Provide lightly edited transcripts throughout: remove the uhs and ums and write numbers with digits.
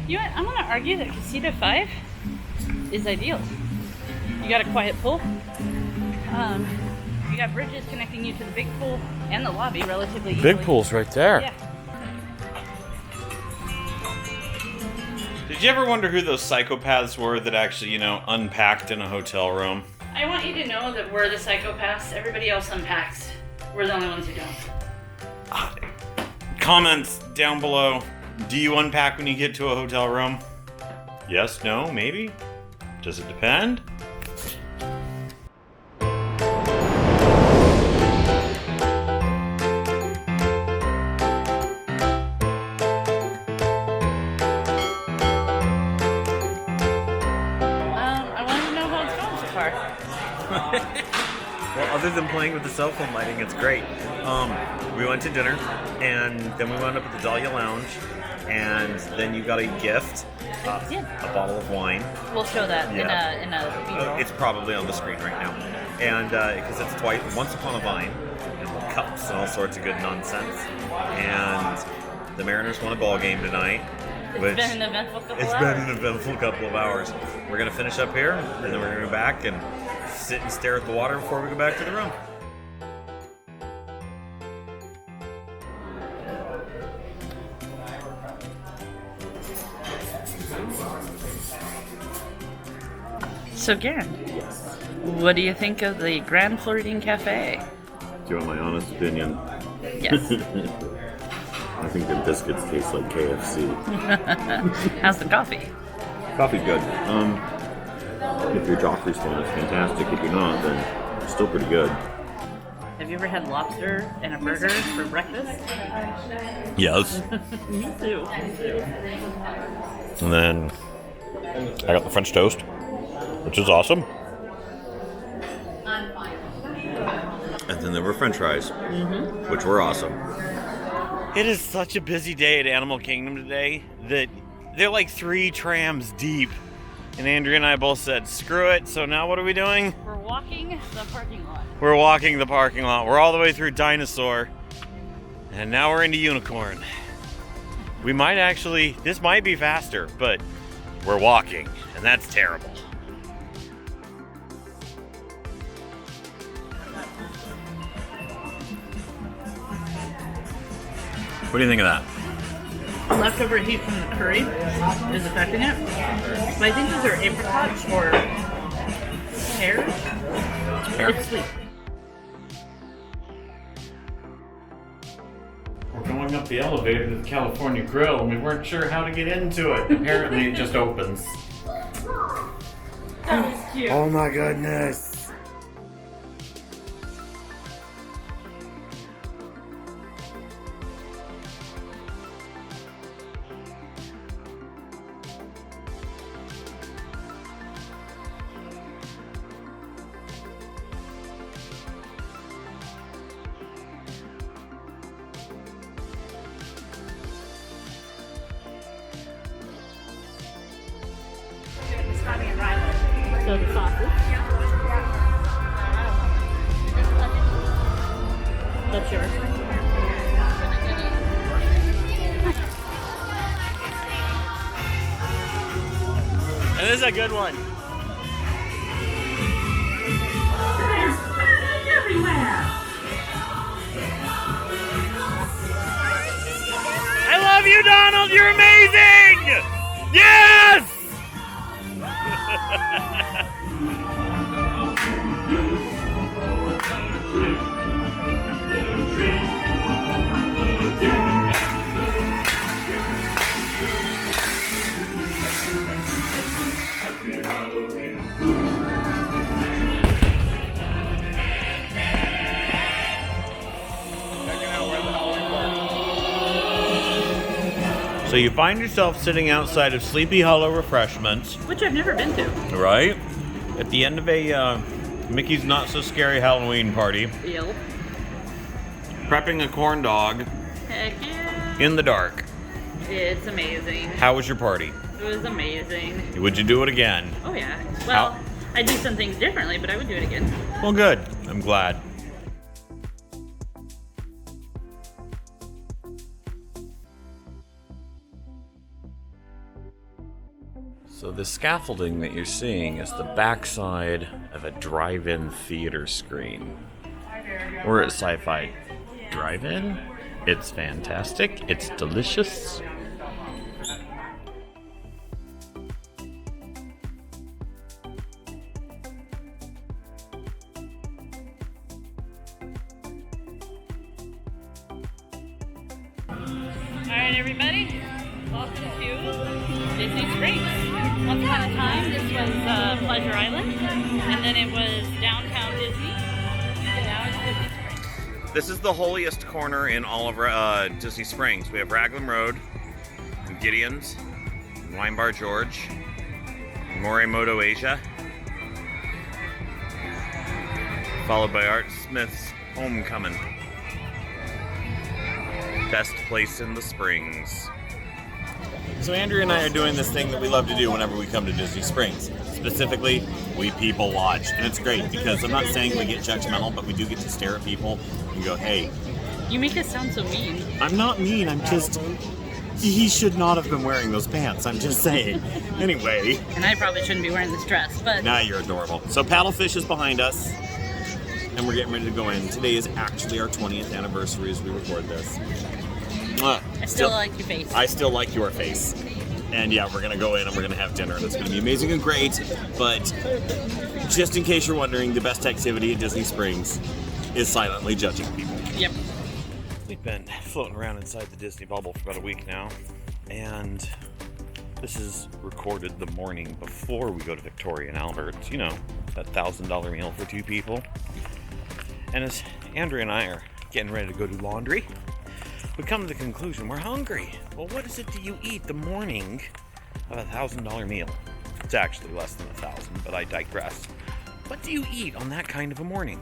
You know what? I'm gonna argue that Casita 5 is ideal. You got a quiet pool. You got bridges connecting you to the big pool and the lobby relatively easily. Big pool's right there. Yeah. Did you ever wonder who those psychopaths were that actually, unpacked in a hotel room? I want you to know that we're the psychopaths. Everybody else unpacks. We're the only ones who don't. Comments down below. Do you unpack when you get to a hotel room? Yes, no, maybe? Does it depend? I want to know how it's going so far. Well, other than playing with the cell phone lighting, it's great. We went to dinner, and then we wound up at the Dahlia Lounge, and then you got a gift, a bottle of wine. We'll show that in a B-roll. It's probably on the screen right now, and because it's Once Upon a Vine, and cups and all sorts of good nonsense. And the Mariners won a ball game tonight. It's been an eventful couple It's hours. been an eventful couple of hours. We're gonna finish up here, and then we're gonna go back and sit and stare at the water before we go back to the room. So, Garen, what do you think of the Grand Floridian Cafe? Do you want my honest opinion? Yes. I think the biscuits taste like KFC. How's the coffee? Coffee's good. If your joffrey stand is fantastic. If you're not, then it's still pretty good. Have you ever had lobster and a burger for breakfast? Yes. Me too. And then I got the French toast, which is awesome. And then there were French fries, which were awesome. It is such a busy day at Animal Kingdom today that they're like 3 trams deep. And Andrea and I both said, screw it. So now what are we doing? We're walking the parking lot. We're walking the parking lot. We're all the way through Dinosaur. And now we're into Unicorn. We might actually, this might be faster, but we're walking. And that's terrible. What do you think of that? Leftover heat from the curry is affecting it. But I think these are apricots or pears. It's sweet. We're going up the elevator to the California Grill, and we weren't sure how to get into it. Apparently, it just opens. That was cute. Oh my goodness. So the sausage. That's yours. And this is a good one. I love you, Donald. You're amazing. Yes. So you find yourself sitting outside of Sleepy Hollow Refreshments, Which I've never been to. right? At the end of a Mickey's Not So Scary Halloween party, Ew. prepping a corn dog Heck yeah. in the dark. It's amazing. How was your party? It was amazing. Would you do it again? Oh yeah. Well, I do some things differently, but I would do it again. Well, good. I'm glad. So the scaffolding that you're seeing is the backside of a drive-in theater screen. We're at Sci-Fi Drive-In. It's fantastic. It's delicious. Alright, everybody, welcome to Disney Springs. Once upon a time, this was Pleasure Island, and then it was downtown Disney, and now it's Disney Springs. This is the holiest corner in all of Disney Springs. We have Raglan Road, and Gideon's, and Wine Bar George, and Morimoto Asia, followed by Art Smith's Homecoming. Best place in the Springs. So Andrea and I are doing this thing that we love to do whenever we come to Disney Springs. Specifically, we people watch. And it's great because I'm not saying we get judgmental, but we do get to stare at people and go, hey. You make it sound so mean. I'm not mean, I'm just... He should not have been wearing those pants, I'm just saying. Anyway. And I probably shouldn't be wearing this dress, but... Nah, you're adorable. So Paddlefish is behind us. And we're getting ready to go in. Today is actually our 20th anniversary as we record this. I still like your face. I still like your face. And yeah, we're going to go in and we're going to have dinner and it's going to be amazing and great. But just in case you're wondering, the best activity at Disney Springs is silently judging people. Yep. We've been floating around inside the Disney bubble for about a week now. And this is recorded the morning before we go to Victoria and Albert's. You know, that $1,000 meal for 2 people. And as Andrea and I are getting ready to go do laundry, we come to the conclusion we're hungry. Well, what is it that you eat the morning of a $1,000 meal? It's actually less than 1,000, but I digress. What do you eat on that kind of a morning?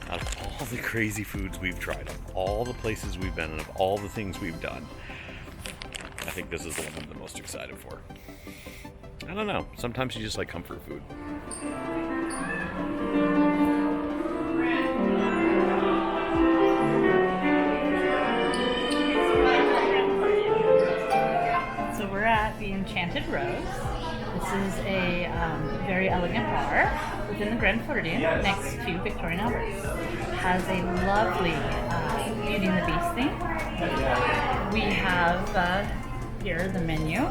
Out of all the crazy foods we've tried, of all the places we've been, and of all the things we've done, I think this is the one I'm the most excited for. I don't know. Sometimes you just like comfort food. So we're at the Enchanted Rose. This is a very elegant bar within the Grand Floridian next to Victoria and Albert's. Has a lovely Beauty and the Beast theme. We have here the menu.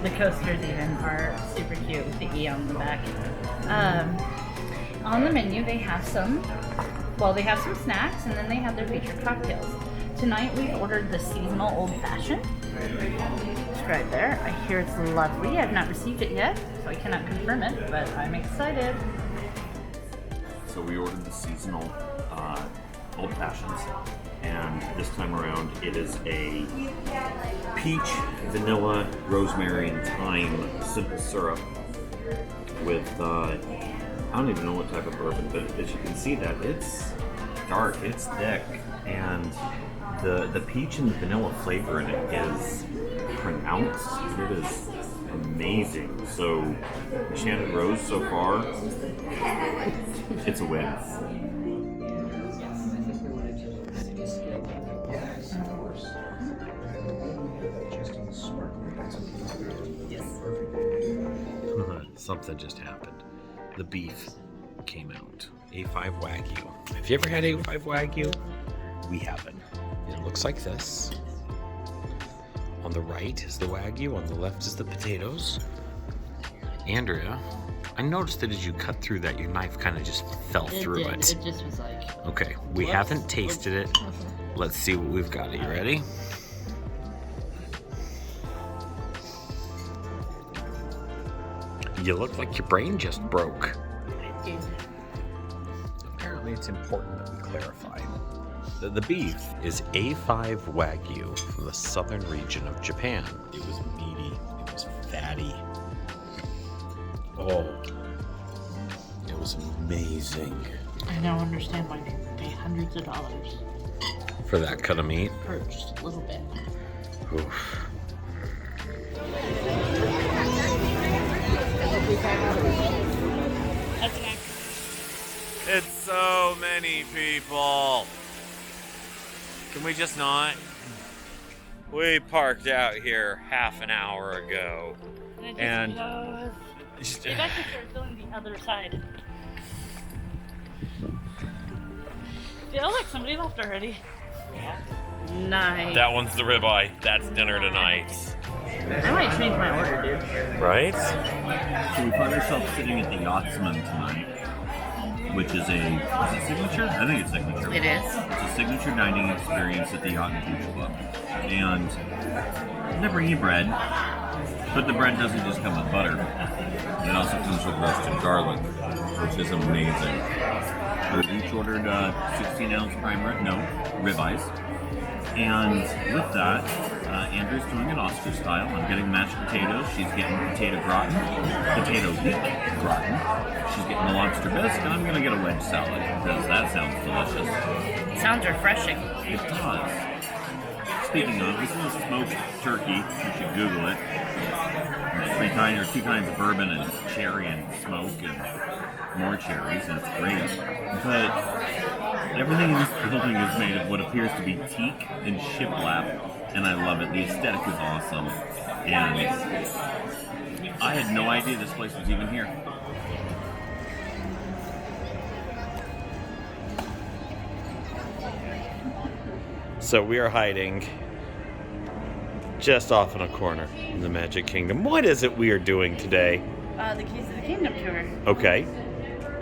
The coasters even are super cute with the E on the back. On the menu they have some snacks and then they have their featured cocktails. Tonight we've ordered the seasonal old fashioned. It's right there. I hear it's lovely. I've not received it yet, so I cannot confirm it, but I'm excited. So we ordered the seasonal old fashions, and this time around it is a peach, vanilla, rosemary, and thyme simple syrup with I don't even know what type of bourbon, but as you can see that it's dark, it's thick, and the peach and the vanilla flavor in it is pronounced. It is amazing. So Enchanted Rose so far, it's a win. Something just happened. The beef came out. A5 Wagyu. Have you ever had A5 Wagyu? We haven't. It looks like this. On the right is the Wagyu, on the left is the potatoes. Andrea, I noticed that as you cut through that, your knife kind of just fell through it. It just was like... Okay, we haven't tasted it. Let's see what we've got. Are you ready? You look like your brain just broke. Apparently it's important that we clarify that the beef is A5 Wagyu from the southern region of Japan. It was meaty, it was fatty. Oh, it was amazing. I now understand why people pay hundreds of dollars For that cut of meat? for just a little bit. Oof. That's next. It's so many people. Can we just not? We parked out here half an hour ago. And it just goes. It actually started filling the other side. Feels like somebody left already. Nice. That one's the ribeye. That's dinner tonight. I might change my order, dude. Right? So we find ourselves sitting at the Yachtsman tonight, which is it signature? I think it's signature. It is. It's a signature dining experience at the Yacht and Beach Club. And they bring you bread, but the bread doesn't just come with butter. It also comes with roasted garlic, which is amazing. We each ordered 16-ounce prime rib, ribeyes. And with that, Andrew's doing it Oscar style. I'm getting mashed potatoes. She's getting potato gratin. She's getting the lobster bisque, and I'm going to get a wedge salad because that sounds delicious. It sounds refreshing. It does. Speaking of, this is a smoked turkey. You should Google it. There's two kinds of bourbon and cherry and smoke and more cherries, and it's great. But everything in this building is made of what appears to be teak and shiplap, and I love it. The aesthetic is awesome. And I had no idea this place was even here. So we are hiding just off in a corner in the Magic Kingdom. What is it we are doing today? The Keys to the Kingdom tour. Okay.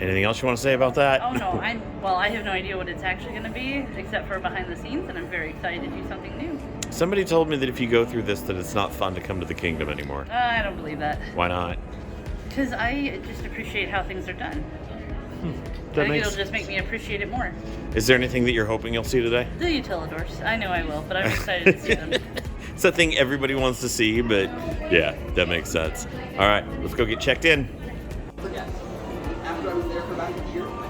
Anything else you want to say about that? Oh no, I have no idea what it's actually going to be, except for behind the scenes, and I'm very excited to do something new. Somebody told me that if you go through this, that it's not fun to come to the kingdom anymore. I don't believe that. Why not? Because I just appreciate how things are done. I think it'll just make me appreciate it more. Is there anything that you're hoping you'll see today? The utilidors. I know I will, but I'm excited to see them. It's the thing everybody wants to see, but yeah, that makes sense. All right, let's go get checked in. After I was there for about a year, my